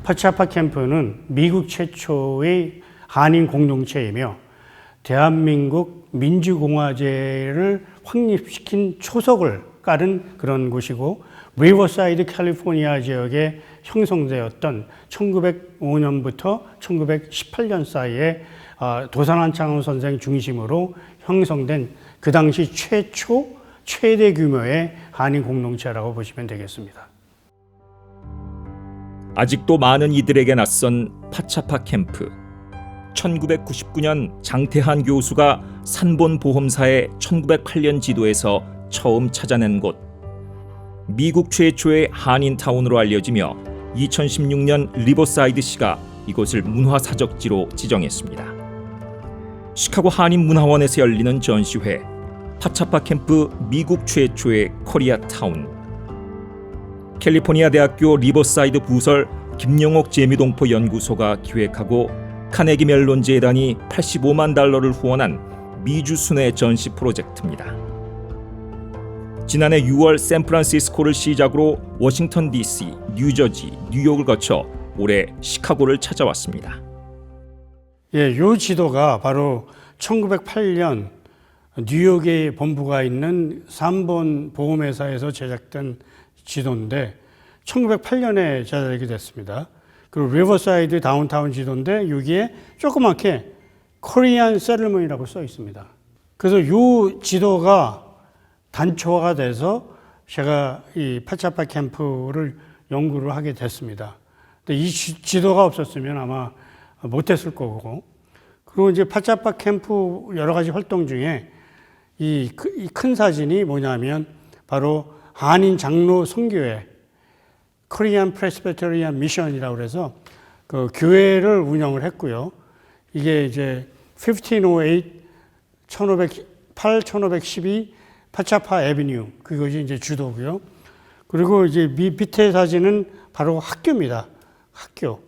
파차파 캠프는 미국 최초의 한인 공동체이며 대한민국 민주공화제를 확립시킨 초석을 깔은 그런 곳이고, 리버사이드 캘리포니아 지역에 형성되었던 1905년부터 1918년 사이에 도산 안창호 선생 중심으로 형성된 그 당시 최대 규모의 한인 공동체라고 보시면 되겠습니다. 아직도 많은 이들에게 낯선 파차파 캠프. 1999년 장태한 교수가 산본보험사의 1908년 지도에서 처음 찾아낸 곳. 미국 최초의 한인타운으로 알려지며 2016년 리버사이드시가 이곳을 문화사적지로 지정했습니다. 시카고 한인문화원에서 열리는 전시회, 파차파 캠프 미국 최초의 코리아타운. 캘리포니아 대학교 리버사이드 부설 김영옥 재미동포 연구소가 기획하고 카네기 멜론 재단이 $85만 후원한 미주순회 전시 프로젝트입니다. 지난해 6월 샌프란시스코를 시작으로 워싱턴 DC, 뉴저지, 뉴욕을 거쳐 올해 시카고를 찾아왔습니다. 이 지도가 바로 1908년 뉴욕에 본부가 있는 산본보험회사에서 제작된 지도인데 1908년에 제작이 됐습니다. 그리고 리버사이드 다운타운 지도인데 여기에 조그맣게 코리안 세틀먼이라고 써 있습니다. 그래서 이 지도가 단초가 돼서 제가 이 파차파 캠프를 연구를 하게 됐습니다. 근데 이 지도가 없었으면 아마 못했을 거고, 그리고 이제 파차파 캠프 여러 가지 활동 중에 이 큰 사진이 뭐냐면 바로 한인 장로 선교회 코리안 프레스비테리안 미션이라고 그래서 그 교회를 운영을 했고요. 이게 이제 1508, 1508, 1512 파차파 에비뉴, 그것이 이제 주도고요. 그리고 이제 밑에 사진은 바로 학교입니다. 학교.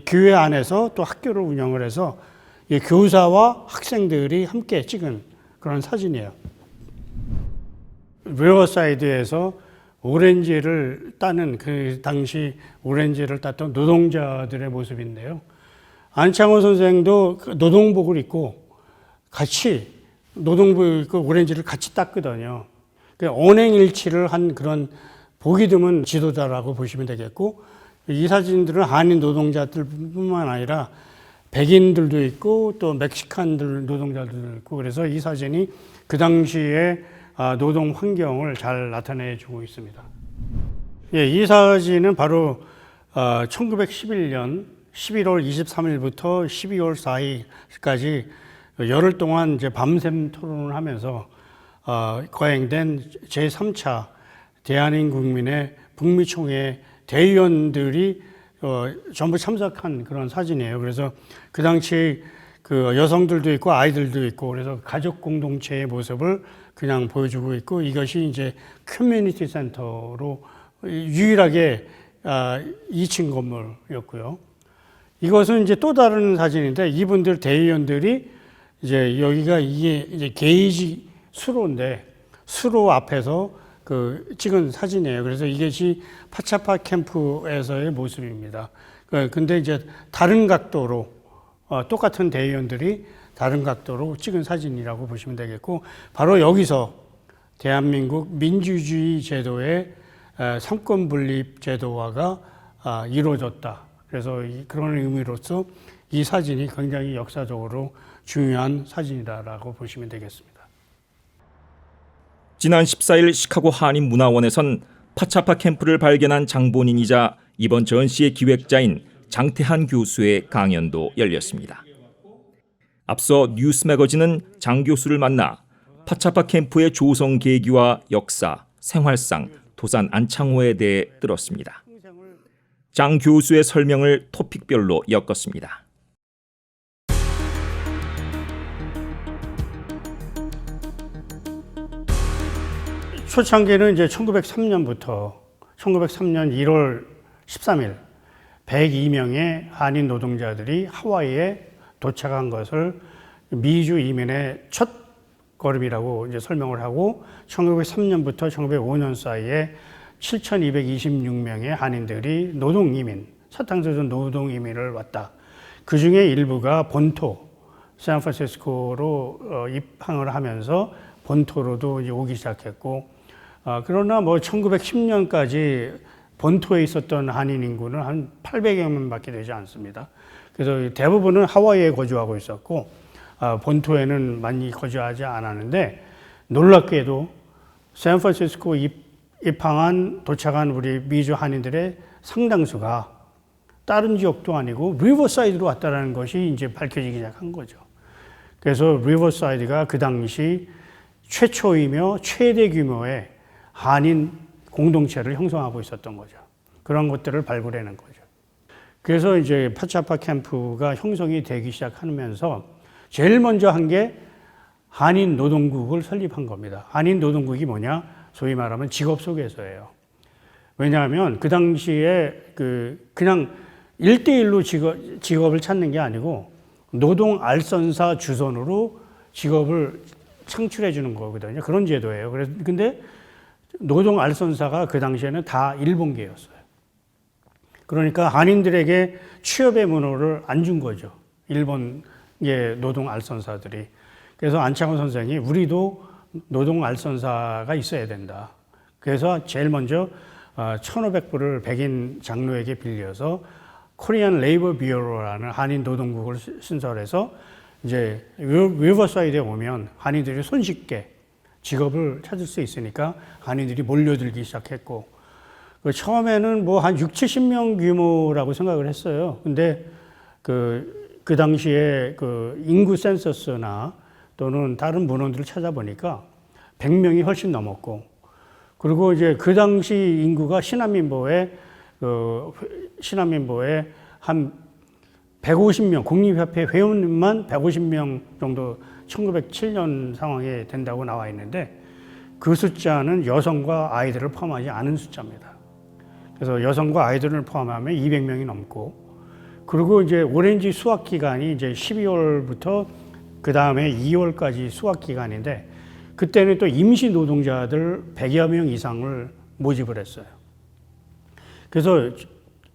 교회 안에서 또 학교를 운영을 해서 교사와 학생들이 함께 찍은 그런 사진이에요. 리버사이드에서 오렌지를 따는, 그 당시 오렌지를 땄던 노동자들의 모습인데요. 안창호 선생도 노동복을 입고 같이 노동복 입고 오렌지를 같이 땄거든요. 언행일치를 한 그런 보기 드문 지도자라고 보시면 되겠고, 이 사진들은 한인 노동자들뿐만 아니라 백인들도 있고 또 멕시칸들 노동자들도 있고, 그래서 이 사진이 그 당시에 노동 환경을 잘 나타내주고 있습니다. 이 사진은 바로 1911년 11월 23일부터 12월 4일까지 열흘 동안 이제 밤샘 토론을 하면서 거행된 제3차 대한민 국민의 북미 총회 대의원들이 전부 참석한 그런 사진이에요. 그래서 그 당시 그 여성들도 있고 아이들도 있고, 그래서 가족 공동체의 모습을 그냥 보여주고 있고, 이것이 이제 커뮤니티 센터로 유일하게 2층 건물이었고요. 이것은 이제 또 다른 사진인데, 이분들 대의원들이 이제 여기가 이게 이제 게이지 수로인데 수로 앞에서 그 찍은 사진이에요. 그래서 이것이 파차파 캠프에서의 모습입니다. 근데 이제 다른 각도로 똑같은 대의원들이 다른 각도로 찍은 사진이라고 보시면 되겠고, 바로 여기서 대한민국 민주주의 제도의 삼권 분립 제도화가 이루어졌다. 그래서 그런 의미로서 이 사진이 굉장히 역사적으로 중요한 사진이다라고 보시면 되겠습니다. 지난 14일 시카고 한인문화원에선 파차파 캠프를 발견한 장본인이자 이번 전시의 기획자인 장태한 교수의 강연도 열렸습니다. 앞서 뉴스 매거진은 장 교수를 만나 파차파 캠프의 조성 계기와 역사, 생활상, 도산 안창호에 대해 들었습니다. 장 교수의 설명을 토픽별로 엮었습니다. 초창기는 이제 1903년부터 1903년 1월 13일 102명의 한인 노동자들이 하와이에 도착한 것을 미주 이민의 첫 걸음이라고 이제 설명을 하고, 1903년부터 1905년 사이에 7,226명의 한인들이 노동 이민, 사탕수수 노동 이민을 왔다. 그 중에 일부가 본토, 샌프란시스코로 입항을 하면서 본토로도 이제 오기 시작했고, 그러나 뭐 1910년까지 본토에 있었던 한인 인구는 한 800여 명밖에 되지 않습니다. 그래서 대부분은 하와이에 거주하고 있었고, 본토에는 많이 거주하지 않았는데, 놀랍게도 샌프란시스코 도착한 우리 미주 한인들의 상당수가 다른 지역도 아니고 리버사이드로 왔다는 것이 이제 밝혀지기 시작한 거죠. 그래서 리버사이드가 그 당시 최초이며 최대 규모의 한인 공동체를 형성하고 있었던 거죠. 그런 것들을 발굴해낸 거죠. 그래서 이제 파차파 캠프가 형성이 되기 시작하면서 제일 먼저 한 게 한인 노동국을 설립한 겁니다. 한인 노동국이 뭐냐? 소위 말하면 직업소개서예요. 왜냐하면 그 당시에 그냥 1대1로 직업을 찾는 게 아니고 노동 알선사 주선으로 직업을 창출해 주는 거거든요. 그런 제도예요. 근데 노동 알선사가 그 당시에는 다 일본계였어요. 그러니까 한인들에게 취업의 문호를 안 준 거죠. 일본의 노동 알선사들이. 그래서 안창호 선생이 우리도 노동 알선사가 있어야 된다. 그래서 제일 먼저 1,500불을 백인 장로에게 빌려서 코리안 레이버 비어로라는 한인 노동국을 신설해서 이제 리버사이드에 오면 한인들이 손쉽게 직업을 찾을 수 있으니까 한인들이 몰려들기 시작했고, 처음에는 뭐 한 6, 70명 규모라고 생각을 했어요. 근데 그 당시에 인구 센서스나 또는 다른 문헌들을 찾아보니까 100명이 훨씬 넘었고, 그리고 이제 그 당시 인구가 신한민보에 한 150명, 국립협회 회원님만 150명 정도 1907년 상황에 된다고 나와 있는데, 그 숫자는 여성과 아이들을 포함하지 않은 숫자입니다. 그래서 여성과 아이들을 포함하면 200명이 넘고, 그리고 이제 오렌지 수확 기간이 이제 12월부터 그 다음에 2월까지 수확 기간인데, 그때는 또 임시 노동자들 100여 명 이상을 모집을 했어요. 그래서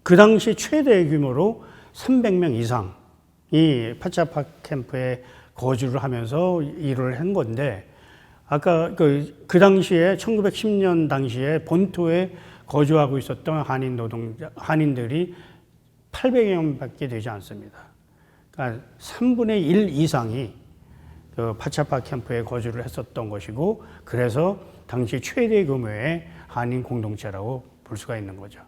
그 당시 최대 규모로 300명 이상이 파차파 캠프에 거주를 하면서 일을 한 건데, 아까 그 당시에 1910년 당시에 본토에 거주하고 있었던 한인들이 800여 명밖에 되지 않습니다. 그러니까 3분의 1 이상이 파차파 캠프에 거주를 했었던 것이고, 그래서 당시 최대 규모의 한인 공동체라고 볼 수가 있는 거죠.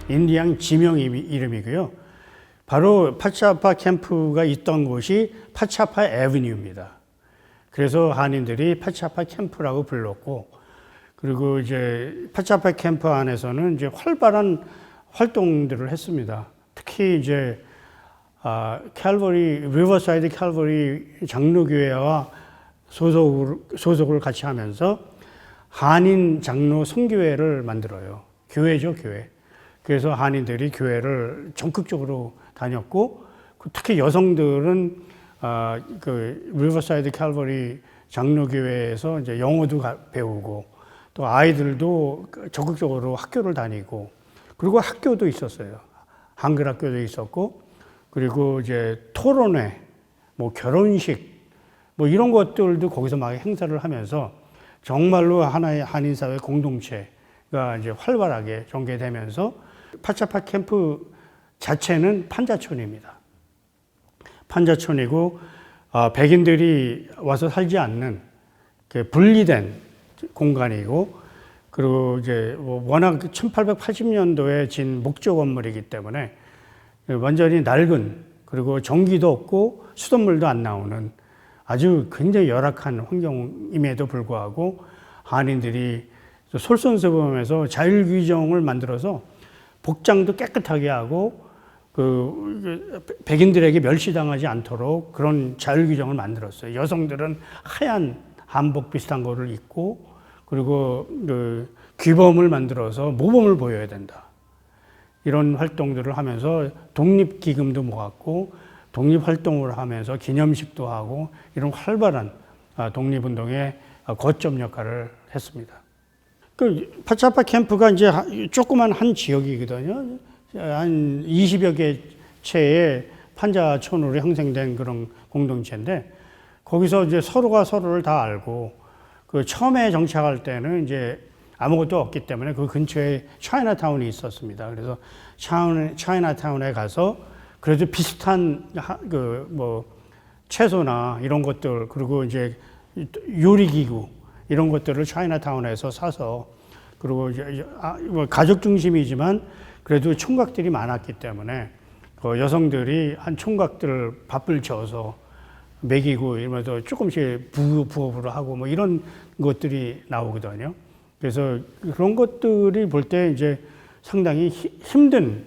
인디안 지명 이름이고요. 바로 파차파 캠프가 있던 곳이 파차파 애비뉴입니다. 그래서 한인들이 파차파 캠프라고 불렀고, 그리고 이제 파차파 캠프 안에서는 이제 활발한 활동들을 했습니다. 특히 이제 리버사이드 캘버리 장로교회와 소속을 같이 하면서 한인 장로 선교회를 만들어요. 교회죠, 교회. 그래서 한인들이 교회를 적극적으로 다녔고, 특히 여성들은 리버사이드 캘버리 장로교회에서 이제 영어도 배우고, 또 아이들도 적극적으로 학교를 다니고, 그리고 학교도 있었어요. 한글 학교도 있었고, 그리고 이제 토론회, 뭐 결혼식, 뭐 이런 것들도 거기서 막 행사를 하면서 정말로 하나의 한인사회 공동체가 이제 활발하게 전개되면서 파차파 캠프 자체는 판자촌입니다. 판자촌이고, 백인들이 와서 살지 않는 분리된 공간이고, 그리고 이제 워낙 1880년도에 진 목조 건물이기 때문에 완전히 낡은, 그리고 전기도 없고 수돗물도 안 나오는 아주 굉장히 열악한 환경임에도 불구하고 한인들이 솔선수범해서 자율규정을 만들어서 복장도 깨끗하게 하고 백인들에게 멸시당하지 않도록 그런 자율규정을 만들었어요. 여성들은 하얀 한복 비슷한 거를 입고, 그리고 규범을 만들어서 모범을 보여야 된다. 이런 활동들을 하면서 독립기금도 모았고, 독립활동을 하면서 기념식도 하고, 이런 활발한 독립운동에 거점 역할을 했습니다. 그 파차파 캠프가 이제 조그만 한 지역이거든요. 한 20여 개 채의 판자촌으로 형성된 그런 공동체인데 거기서 이제 서로가 서로를 다 알고 그 처음에 정착할 때는 이제 아무것도 없기 때문에 그 근처에 차이나타운이 있었습니다. 그래서 차이나타운에 가서 그래도 비슷한 그 뭐 채소나 이런 것들 그리고 이제 요리기구 이런 것들을 차이나타운에서 사서 그리고 이제 가족 중심이지만 그래도 총각들이 많았기 때문에 그 여성들이 한 총각들 밥을 줘서 먹이고 이러면서 조금씩 부업으로 하고 뭐 이런 것들이 나오거든요. 그래서 그런 것들이 볼 때 이제 상당히 힘든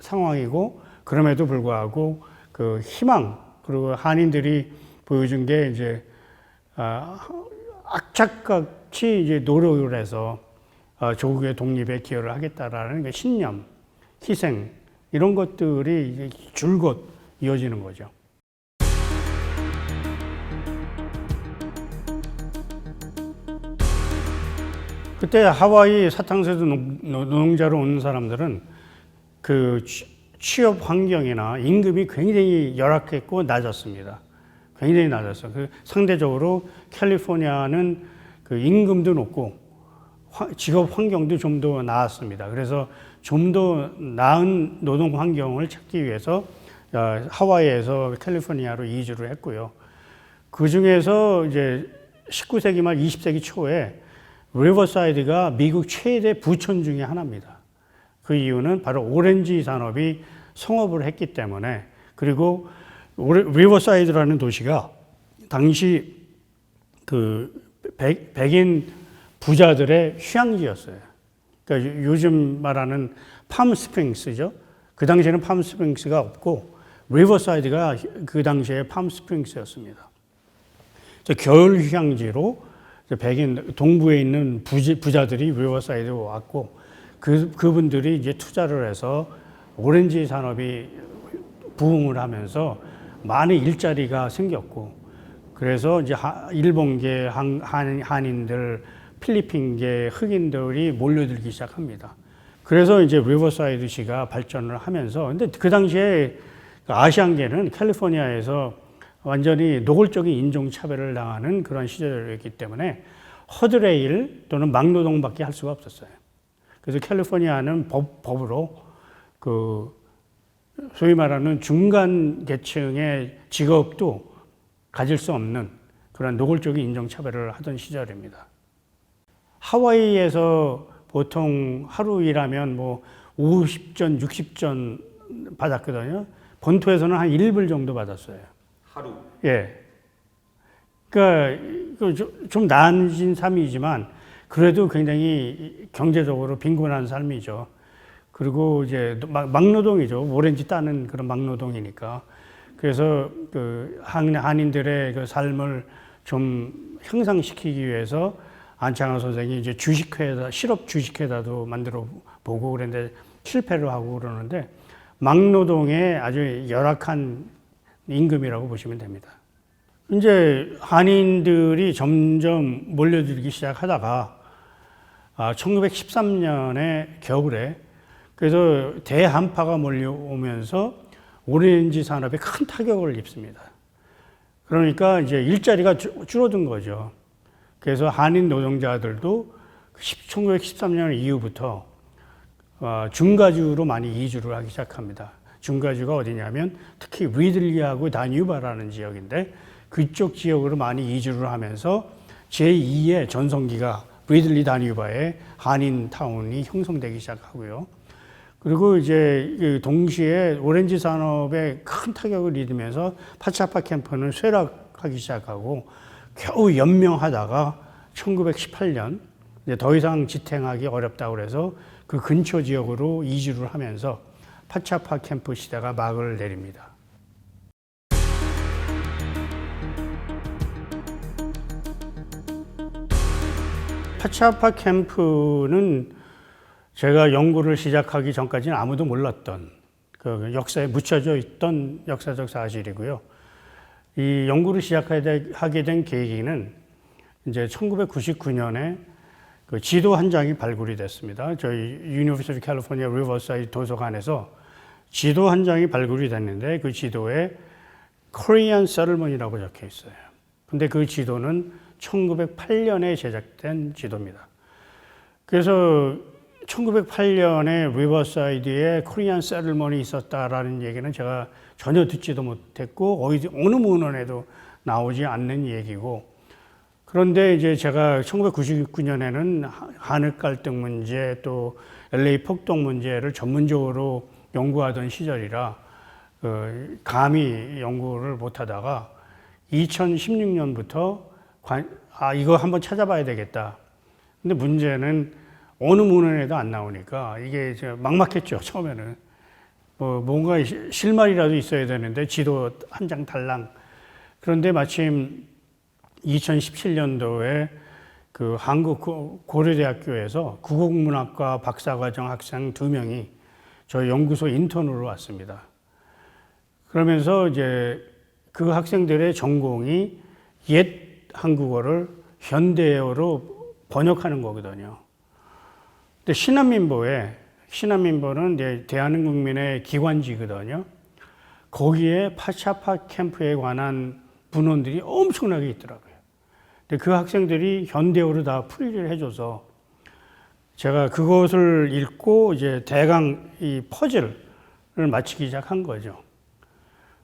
상황이고 그럼에도 불구하고 그 희망 그리고 한인들이 보여준 게 이제 악착같이 이제 노력을 해서 조국의 독립에 기여를 하겠다라는 그 신념, 희생 이런 것들이 이제 줄곧 이어지는 거죠. 그때 하와이 사탕수수 노동자로 온 사람들은 그 취업 환경이나 임금이 굉장히 열악했고 낮았습니다. 굉장히 낮았어요. 그 상대적으로 캘리포니아는 그 임금도 높고 직업 환경도 좀 더 나았습니다. 그래서 좀 더 나은 노동 환경을 찾기 위해서 하와이에서 캘리포니아로 이주를 했고요. 그 중에서 이제 19세기 말 20세기 초에 리버사이드가 미국 최대 부촌 중에 하나입니다. 그 이유는 바로 오렌지 산업이 성업을 했기 때문에 그리고 리버사이드라는 도시가 당시 그 백인 부자들의 휴양지였어요. 그러니까 요즘 말하는 팜스프링스죠. 그 당시에는 팜스프링스가 없고 리버사이드가 그 당시에 팜스프링스였습니다. 겨울 휴양지로 백인 동부에 있는 부자들이 리버사이드에 왔고 그분들이 이제 투자를 해서 오렌지 산업이 부흥을 하면서 많은 일자리가 생겼고 그래서 이제 일본계 한인들, 필리핀계 흑인들이 몰려들기 시작합니다. 그래서 이제 리버사이드시가 발전을 하면서 근데 그 당시에 아시안계는 캘리포니아에서 완전히 노골적인 인종차별을 당하는 그런 시절이었기 때문에 허드레일 또는 막노동밖에 할 수가 없었어요. 그래서 캘리포니아는 법으로 그 소위 말하는 중간 계층의 직업도 가질 수 없는 그런 노골적인 인종차별을 하던 시절입니다. 하와이에서 보통 하루 일하면 뭐 50전, 60전 받았거든요. 본토에서는 한 1불 정도 받았어요. 하루? 예. 그러니까 좀 나아진 삶이지만 그래도 굉장히 경제적으로 빈곤한 삶이죠. 그리고 이제 막노동이죠. 오렌지 따는 그런 막노동이니까. 그래서 그 한인들의 그 삶을 좀 향상시키기 위해서 안창호 선생이 이제 주식회사, 실업 주식회사도 만들어 보고 그랬는데 실패를 하고 그러는데 막노동의 아주 열악한 임금이라고 보시면 됩니다. 이제 한인들이 점점 몰려들기 시작하다가 1913년에 겨울에 그래서 대한파가 몰려오면서 오렌지 산업에 큰 타격을 입습니다. 그러니까 이제 일자리가 줄어든 거죠. 그래서 한인 노동자들도 1913년 이후부터 중가주로 많이 이주를 하기 시작합니다. 중가주가 어디냐면 특히 리들리하고 다뉴바라는 지역인데 그쪽 지역으로 많이 이주를 하면서 제2의 전성기가 리들리 다뉴바의 한인 타운이 형성되기 시작하고요. 그리고 이제 동시에 오렌지 산업에 큰 타격을 입으면서 파차파 캠프는 쇠락하기 시작하고 겨우 연명하다가 1918년 이제 더 이상 지탱하기 어렵다고 그래서 그 근처 지역으로 이주를 하면서 파차파 캠프 시대가 막을 내립니다. 파차파 캠프는 제가 연구를 시작하기 전까지는 아무도 몰랐던 그 역사에 묻혀져 있던 역사적 사실이고요. 이 연구를 시작하게 된 계기는 이제 1999년에 그 지도 한 장이 발굴이 됐습니다. 저희 유니버시티 캘리포니아 리버사이드 도서관에서 지도 한 장이 발굴이 됐는데 그 지도에 Korean Settlement이라고 적혀 있어요. 근데 그 지도는 1908년에 제작된 지도입니다. 그래서 1908년에 리버사이드에 코리안 세틀먼이 있었다라는 얘기는 제가 전혀 듣지도 못했고 어느 문헌에도 나오지 않는 얘기고, 그런데 이제 제가 1999년에는 한일 갈등 문제 또 LA 폭동 문제를 전문적으로 연구하던 시절이라 감히 연구를 못하다가 2016년부터 이거 한번 찾아봐야 되겠다. 근데 문제는 어느 문헌에도 안 나오니까 이게 이제 막막했죠, 처음에는. 뭔가 실마리라도 있어야 되는데 지도 한 장 달랑. 그런데 마침 2017년도에 그 한국 고려대학교에서 국어국문학과 박사과정 학생 2명이 저희 연구소 인턴으로 왔습니다. 그러면서 이제 그 학생들의 전공이 옛 한국어를 현대어로 번역하는 거거든요. 근데 신한민보는 이제 대한민국민의 기관지거든요. 거기에 파차파 캠프에 관한 문헌들이 엄청나게 있더라고요. 근데 그 학생들이 현대어로 다 풀이를 해줘서 제가 그것을 읽고 이제 대강 이 퍼즐을 맞추기 시작한 거죠.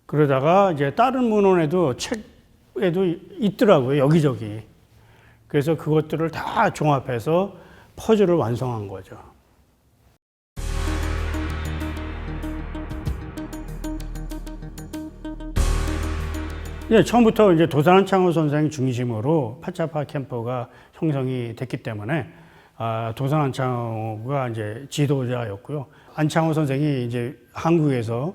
그러다가 이제 다른 문헌에도 책에도 있더라고요, 여기저기. 그래서 그것들을 다 종합해서 퍼즐을 완성한 거죠. 처음부터 이제 도산 안창호 선생 중심으로 파차파 캠프가 형성이 됐기 때문에 도산 안창호가 이제 지도자였고요. 안창호 선생이 이제 한국에서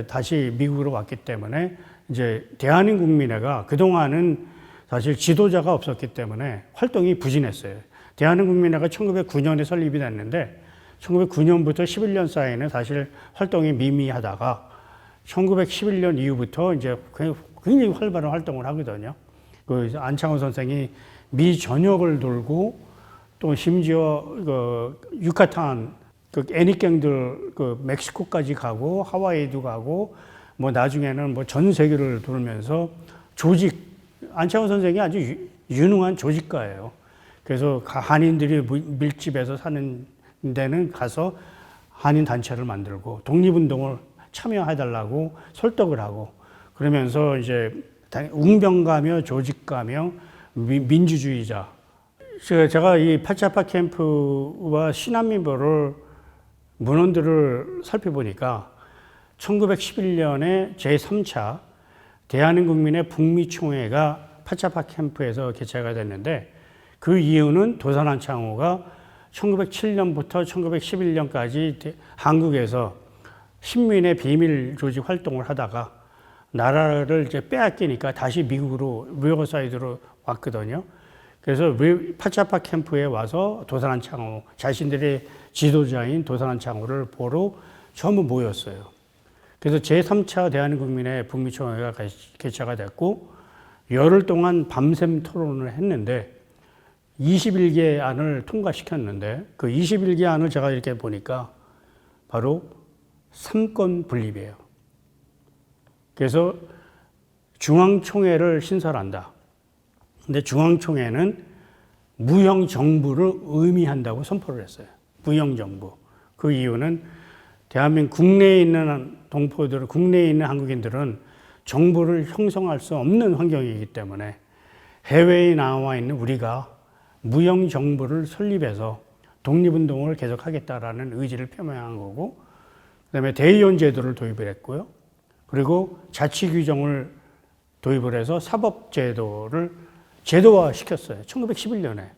다시 미국으로 왔기 때문에 이제 대한민국민회가 그동안은 사실 지도자가 없었기 때문에 활동이 부진했어요. 대한민국민회가 1909년에 설립이 됐는데 1909년부터 11년 사이에는 사실 활동이 미미하다가 1911년 이후부터 이제 굉장히 활발한 활동을 하거든요. 그 안창호 선생이 미 전역을 돌고 또 심지어 그 유카탄 그 애니갱들 그 멕시코까지 가고 하와이도 가고 뭐 나중에는 뭐 전 세계를 돌면서 안창호 선생이 아주 유능한 조직가예요. 그래서 한인들이 밀집해서 사는 데는 가서 한인 단체를 만들고 독립운동을 참여해달라고 설득을 하고, 그러면서 이제 웅변가며 조직가며 민주주의자. 제가 이 파차파 캠프와 신한민보를 문헌들을 살펴보니까 1911년에 제3차 대한민국민의 북미총회가 파차파 캠프에서 개최가 됐는데, 그 이유는 도산 안창호가 1907년부터 1911년까지 한국에서 신민의 비밀 조직 활동을 하다가 나라를 이제 빼앗기니까 다시 미국으로 리버사이드로 왔거든요. 그래서 파차파 캠프에 와서 도산 안창호, 자신들의 지도자인 도산 안창호를 보러 전부 모였어요. 그래서 제3차 대한민국민의 북미총회가 개최가 됐고 열흘 동안 밤샘 토론을 했는데 21개 안을 통과시켰는데 그 21개 안을 제가 이렇게 보니까 바로 3권 분립이에요. 그래서 중앙총회를 신설한다. 근데 중앙총회는 무형정부를 의미한다고 선포를 했어요. 무형정부. 그 이유는 대한민국 국내에 있는 동포들, 국내에 있는 한국인들은 정부를 형성할 수 없는 환경이기 때문에 해외에 나와 있는 우리가 무형정부를 설립해서 독립운동을 계속하겠다라는 의지를 표명한 거고, 그다음에 대의원 제도를 도입을 했고요. 그리고 자치규정을 도입을 해서 사법제도를 제도화시켰어요. 1911년에.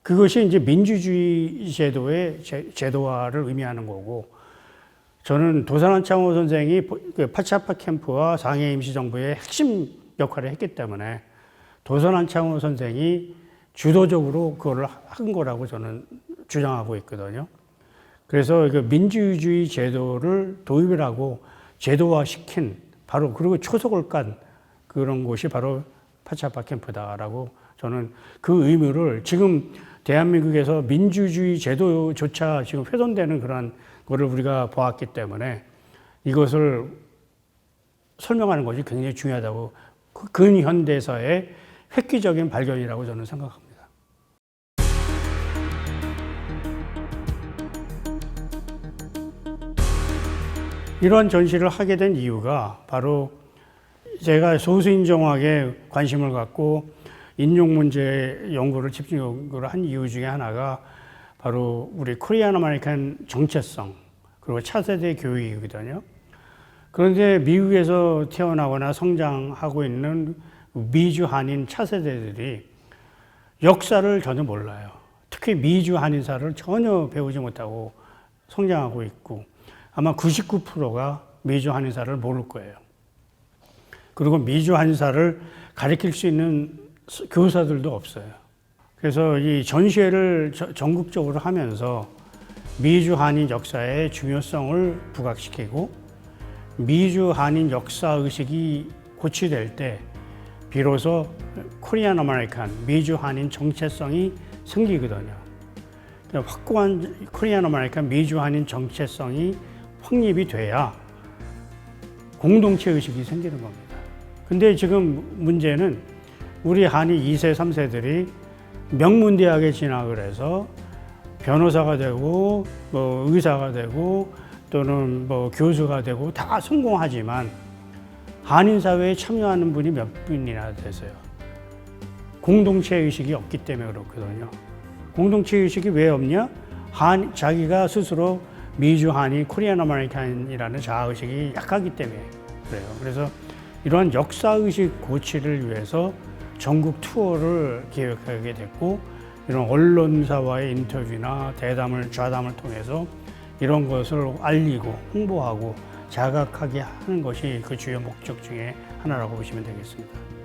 그것이 이제 민주주의 제도의 제도화를 의미하는 거고, 저는 도산 안창호 선생이 파차파 캠프와 상해 임시정부의 핵심 역할을 했기 때문에 도산 안창호 선생이 주도적으로 그걸 한 거라고 저는 주장하고 있거든요. 그래서 그 민주주의 제도를 도입을 하고 제도화시킨 그리고 초석을 깐 그런 곳이 바로 파차파 캠프다라고 저는 그 의무를 지금 대한민국에서 민주주의 제도조차 지금 훼손되는 그런 거를 우리가 보았기 때문에 이것을 설명하는 것이 굉장히 중요하다고 근현대사의 획기적인 발견이라고 저는 생각합니다. 이런 전시를 하게 된 이유가 바로 제가 소수인종학에 관심을 갖고 인종 문제 연구를 집중 연구를 한 이유 중에 하나가 바로 우리 코리안 아메리칸 정체성 그리고 차세대 교육이거든요. 그런데 미국에서 태어나거나 성장하고 있는 미주 한인 차세대들이 역사를 전혀 몰라요. 특히 미주 한인사를 전혀 배우지 못하고 성장하고 있고 아마 99%가 미주 한인사를 모를 거예요. 그리고 미주 한인사를 가르칠 수 있는 교사들도 없어요. 그래서 이 전시회를 전국적으로 하면서 미주 한인 역사의 중요성을 부각시키고 미주 한인 역사 의식이 고취될 때 비로소 코리안 아메리칸 미주 한인 정체성이 생기거든요. 확고한 코리안 아메리칸 미주 한인 정체성이 확립이 돼야 공동체 의식이 생기는 겁니다. 근데 지금 문제는 우리 한인 2세, 3세들이 명문대학에 진학을 해서 변호사가 되고 뭐 의사가 되고 또는 뭐 교수가 되고 다 성공하지만 한인 사회에 참여하는 분이 몇 분이나 되세요. 공동체 의식이 없기 때문에 그렇거든요. 공동체 의식이 왜 없냐? 자기가 스스로 미주 한인, 코리안 아메리칸이라는 자아의식이 약하기 때문에 그래요. 그래서 이러한 역사의식 고취를 위해서 전국 투어를 기획하게 됐고 이런 언론사와의 인터뷰나 대담을 좌담을 통해서 이런 것을 알리고 홍보하고 자각하게 하는 것이 그 주요 목적 중에 하나라고 보시면 되겠습니다.